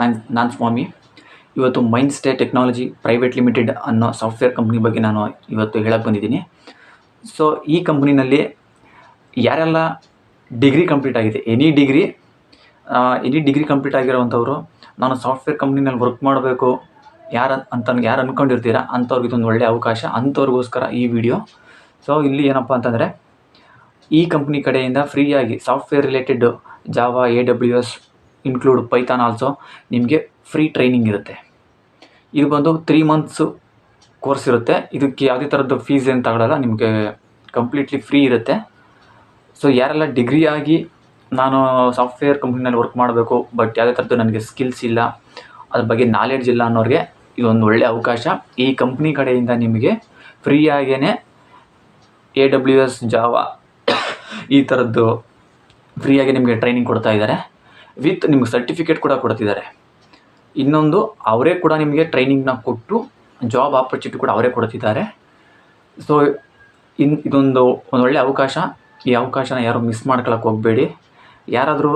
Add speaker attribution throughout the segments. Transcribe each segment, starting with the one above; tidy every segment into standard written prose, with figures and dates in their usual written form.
Speaker 1: ನಾನು ಸ್ವಾಮಿ. ಇವತ್ತು mind stay technology private limited ಅನ್ನೋ ಸಾಫ್ಟ್ವೇರ್ ಕಂಪ್ನಿ ಬಗ್ಗೆ ನಾನು ಇವತ್ತು ಹೇಳಕ್ಕೆ ಬಂದಿದ್ದೀನಿ. ಸೊ ಈ ಕಂಪ್ನಿನಲ್ಲಿ ಯಾರೆಲ್ಲ ಡಿಗ್ರಿ ಕಂಪ್ಲೀಟ್ ಆಗಿದೆ, ಎನಿ ಡಿಗ್ರಿ ಕಂಪ್ಲೀಟ್ ಆಗಿರೋವಂಥವ್ರು ನಾನು ಸಾಫ್ಟ್ವೇರ್ ಕಂಪ್ನಿನಲ್ಲಿ ವರ್ಕ್ ಮಾಡಬೇಕು ಯಾರು ಅಂದ್ಕೊಂಡಿರ್ತೀರ ಅಂಥವ್ರಿಗೆ ಇದೊಂದು ಒಳ್ಳೆಯ ಅವಕಾಶ. ಅಂಥವ್ರಿಗೋಸ್ಕರ ಈ ವಿಡಿಯೋ. ಸೊ ಇಲ್ಲಿ ಏನಪ್ಪ ಅಂತಂದರೆ, ಈ ಕಂಪ್ನಿ ಕಡೆಯಿಂದ ಫ್ರೀಯಾಗಿ software related Java.AWS include Python also ನಿಮಗೆ ಫ್ರೀ ಟ್ರೈನಿಂಗ್ ಇರುತ್ತೆ. ಇದು ಬಂದು 3 months ಕೋರ್ಸ್ ಇರುತ್ತೆ. ಇದಕ್ಕೆ ಯಾವುದೇ ಥರದ್ದು ಫೀಸ್ ಏನು ತಗೊಳ್ಳಲ್ಲ, ನಿಮಗೆ ಕಂಪ್ಲೀಟ್ಲಿ ಫ್ರೀ ಇರುತ್ತೆ. ಸೊ ಯಾರೆಲ್ಲ ಡಿಗ್ರಿ ಆಗಿ ನಾನು ಸಾಫ್ಟ್ವೇರ್ ಕಂಪ್ನಿನಲ್ಲಿ ವರ್ಕ್ ಮಾಡಬೇಕು ಬಟ್ ಯಾವುದೇ ಥರದ್ದು ನನಗೆ ಸ್ಕಿಲ್ಸ್ ಇಲ್ಲ, ಅದ್ರ ಬಗ್ಗೆ ನಾಲೆಡ್ಜ್ ಇಲ್ಲ ಅನ್ನೋರಿಗೆ ಇದೊಂದು ಒಳ್ಳೆಯ ಅವಕಾಶ. ಈ ಕಂಪ್ನಿ ಕಡೆಯಿಂದ ನಿಮಗೆ ಫ್ರೀಯಾಗೇ AWS ಜಾವಾ ಈ ಥರದ್ದು ಫ್ರೀಯಾಗಿ ನಿಮಗೆ ಟ್ರೈನಿಂಗ್ ಕೊಡ್ತಾ ಇದ್ದಾರೆ. ವಿತ್ ನಿಮ್ಗೆ ಸರ್ಟಿಫಿಕೇಟ್ ಕೂಡ ಕೊಡ್ತಿದ್ದಾರೆ. ಇನ್ನೊಂದು, ಅವರೇ ಕೂಡ ನಿಮಗೆ ಟ್ರೈನಿಂಗ್ನ ಕೊಟ್ಟು ಜಾಬ್ ಆಪರ್ಚುನಿಟಿ ಕೂಡ ಅವರೇ ಕೊಡ್ತಿದ್ದಾರೆ. ಸೊ ಇದೊಂದು ಒಳ್ಳೆಯ ಅವಕಾಶ. ಈ ಅವಕಾಶನ ಯಾರು ಮಿಸ್ ಮಾಡ್ಕೊಳಕ್ಕೆ ಹೋಗಬೇಡಿ. ಯಾರಾದರೂ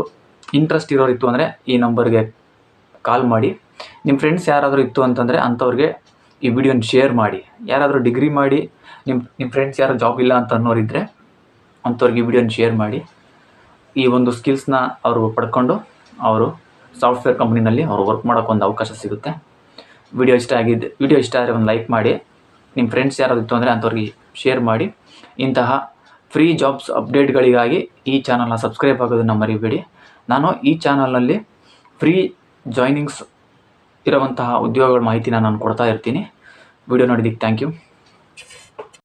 Speaker 1: ಇಂಟ್ರೆಸ್ಟ್ ಇರೋರಿತ್ತು ಅಂದರೆ ಈ ನಂಬರ್ಗೆ ಕಾಲ್ ಮಾಡಿ. ನಿಮ್ಮ ಫ್ರೆಂಡ್ಸ್ ಯಾರಾದರೂ ಇತ್ತು ಅಂತಂದರೆ ಅಂಥವ್ರಿಗೆ ಈ ವಿಡಿಯೋನ ಶೇರ್ ಮಾಡಿ. ಯಾರಾದರೂ ಡಿಗ್ರಿ ಮಾಡಿ ನಿಮ್ಮ ಫ್ರೆಂಡ್ಸ್ ಯಾರು ಜಾಬ್ ಇಲ್ಲ ಅಂತ ಅನ್ನೋರಿದ್ದರೆ ಅಂಥವ್ರಿಗೆ ಈ ವಿಡಿಯೋನ ಶೇರ್ ಮಾಡಿ. ಈ ಒಂದು ಸ್ಕಿಲ್ಸ್ನ ಅವರು ಪಡ್ಕೊಂಡು ಅವರು ಸಾಫ್ಟ್ವೇರ್ ಕಂಪ್ನಿನಲ್ಲಿ ಅವರು ವರ್ಕ್ ಮಾಡೋಕ್ಕೆ ಒಂದು ಅವಕಾಶ ಸಿಗುತ್ತೆ. ವಿಡಿಯೋ ಇಷ್ಟ ಆದರೆ ಒಂದು ಲೈಕ್ ಮಾಡಿ. ನಿಮ್ಮ ಫ್ರೆಂಡ್ಸ್ ಯಾರಾದ್ರು ಇತ್ತು ಅಂದರೆ ಅಂಥವ್ರಿಗೆ ಶೇರ್ ಮಾಡಿ. ಇಂತಹ ಫ್ರೀ ಜಾಬ್ಸ್ ಅಪ್ಡೇಟ್ಗಳಿಗಾಗಿ ಈ ಚಾನಲ್ನ ಸಬ್ಸ್ಕ್ರೈಬ್ ಆಗೋದನ್ನು ಮರಿಬೇಡಿ. ನಾನು ಈ ಚಾನಲ್ನಲ್ಲಿ ಫ್ರೀ ಜಾಯ್ನಿಂಗ್ಸ್ ಇರುವಂತಹ ಉದ್ಯೋಗಗಳ ಮಾಹಿತಿನ ನಾನು ಕೊಡ್ತಾ ಇರ್ತೀನಿ. ವಿಡಿಯೋ ನೋಡಿದ್ದಕ್ಕೆ ಥ್ಯಾಂಕ್ ಯು.